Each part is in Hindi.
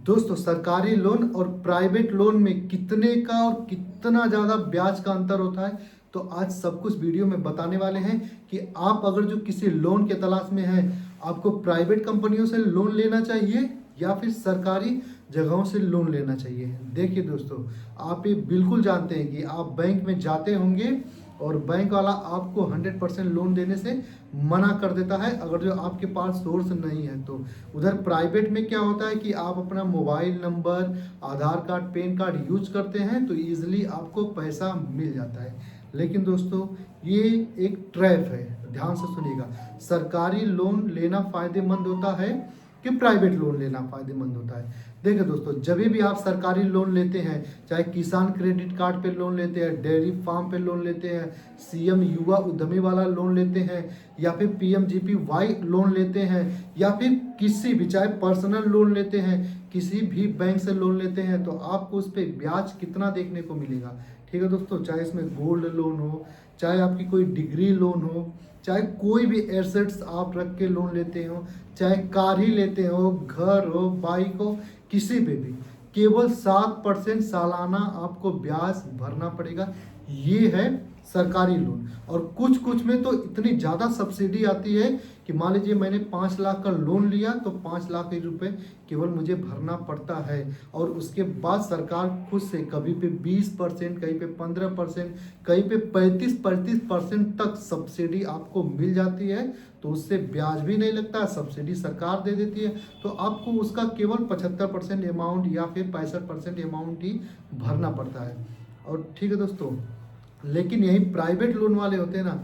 दोस्तों, सरकारी लोन और प्राइवेट लोन में कितने का और कितना ज़्यादा ब्याज का अंतर होता है, तो आज सब कुछ वीडियो में बताने वाले हैं कि आप अगर जो किसी लोन के तलाश में हैं, आपको प्राइवेट कंपनियों से लोन लेना चाहिए या फिर सरकारी जगहों से लोन लेना चाहिए। देखिए दोस्तों, आप ये बिल्कुल जानते हैं कि आप बैंक में जाते होंगे और बैंक वाला आपको 100% लोन देने से मना कर देता है अगर जो आपके पास सोर्स नहीं है तो। उधर प्राइवेट में क्या होता है कि आप अपना मोबाइल नंबर, आधार कार्ड, पैन कार्ड यूज करते हैं तो ईजिली आपको पैसा मिल जाता है। लेकिन दोस्तों, ये एक ट्रैप है, ध्यान से सुनिएगा। सरकारी लोन लेना फ़ायदेमंद होता है कि प्राइवेट लोन लेना फ़ायदेमंद होता है। देखिए दोस्तों, जब भी आप सरकारी लोन लेते हैं, चाहे किसान क्रेडिट कार्ड पे लोन लेते हैं, डेयरी फार्म पे लोन लेते हैं, सीएम युवा उद्यमी वाला लोन लेते हैं, या फिर पीएमजीपीवाई लोन लेते हैं, या फिर किसी भी, चाहे पर्सनल लोन लेते हैं, किसी भी बैंक से लोन लेते हैं, तो आपको उस पर ब्याज कितना देखने को मिलेगा। ठीक है दोस्तों, चाहे इसमें गोल्ड लोन हो, चाहे आपकी कोई डिग्री लोन हो, चाहे कोई भी एसेट्स आप रख के लोन लेते हो, चाहे कार ही लेते हो, घर हो, बाइक हो, किसी पे भी केवल 7% सालाना आपको ब्याज भरना पड़ेगा। ये है सरकारी लोन। और कुछ कुछ में तो इतनी ज़्यादा सब्सिडी आती है कि मान लीजिए मैंने 5 लाख का लोन लिया तो 5 लाख रुपए केवल मुझे भरना पड़ता है, और उसके बाद सरकार खुद से कभी पे 20%, कहीं पे 15%, कहीं पे 35-35% तक सब्सिडी आपको मिल जाती है। तो उससे ब्याज भी नहीं लगता, सब्सिडी सरकार दे देती है, तो आपको उसका केवल 75% अमाउंट या फिर 65% अमाउंट ही भरना पड़ता है। और ठीक है दोस्तों, लेकिन यही प्राइवेट लोन वाले होते हैं ना,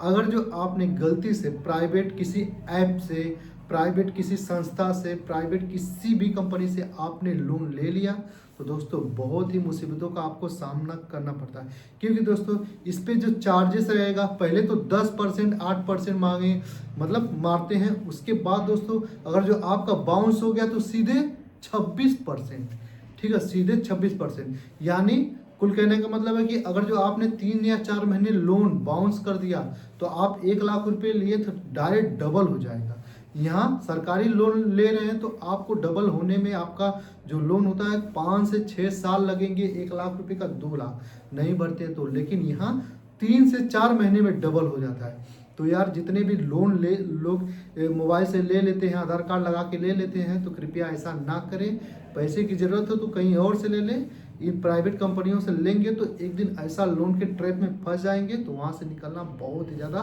अगर जो आपने गलती से प्राइवेट किसी ऐप से, प्राइवेट किसी संस्था से, प्राइवेट किसी भी कंपनी से आपने लोन ले लिया तो दोस्तों बहुत ही मुसीबतों का आपको सामना करना पड़ता है। क्योंकि दोस्तों इस पे जो चार्जेस रहेगा, पहले तो 10%, 8% मांगे, मतलब मारते हैं। उसके बाद दोस्तों अगर जो आपका बाउंस हो गया तो सीधे 26%। ठीक है, सीधे 26%। यानी कुल कहने का मतलब है कि अगर जो आपने 3 या 4 महीने लोन बाउंस कर दिया तो आप 1 लाख रुपए लिए तो डायरेक्ट डबल हो जाएगा। यहाँ सरकारी लोन ले रहे हैं तो आपको डबल होने में आपका जो लोन होता है 5 से 6 साल लगेंगे। 1 लाख रुपए का 2 लाख नहीं भरते तो, लेकिन यहाँ 3 से 4 महीने में डबल हो जाता है। तो यार, जितने भी लोन ले लोग मोबाइल से ले लेते हैं, आधार कार्ड लगा के ले लेते हैं, तो कृपया ऐसा ना करें। पैसे की ज़रूरत हो तो कहीं और से ले लें। ये प्राइवेट कंपनियों से लेंगे तो एक दिन ऐसा लोन के ट्रैप में फंस जाएंगे तो वहाँ से निकलना बहुत ही ज़्यादा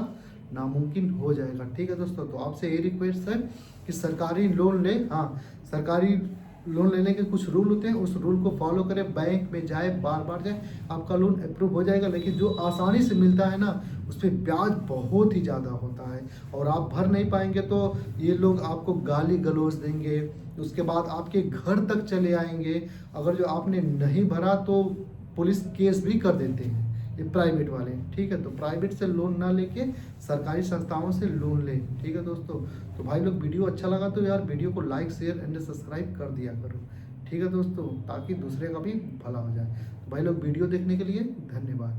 नामुमकिन हो जाएगा। ठीक है दोस्तों, तो आपसे ये रिक्वेस्ट है कि सरकारी लोन लें। हाँ, सरकारी लोन लेने के कुछ रूल होते हैं, उस रूल को फॉलो करें, बैंक में जाए, बार बार जाए, आपका लोन अप्रूव हो जाएगा। लेकिन जो आसानी से मिलता है ना, उस पर ब्याज बहुत ही ज़्यादा होता है और आप भर नहीं पाएंगे तो ये लोग आपको गाली गलौज देंगे, उसके बाद आपके घर तक चले आएंगे। अगर जो आपने नहीं भरा तो पुलिस केस भी कर देते हैं ये प्राइवेट वाले। ठीक है, तो प्राइवेट से लोन ना लेके सरकारी संस्थाओं से लोन लें। ठीक है दोस्तों, तो भाई लोग वीडियो अच्छा लगा तो यार वीडियो को लाइक, शेयर एंड सब्सक्राइब कर दिया करो। ठीक है दोस्तों, ताकि दूसरे का भी भला हो जाए। तो भाई लोग वीडियो देखने के लिए धन्यवाद।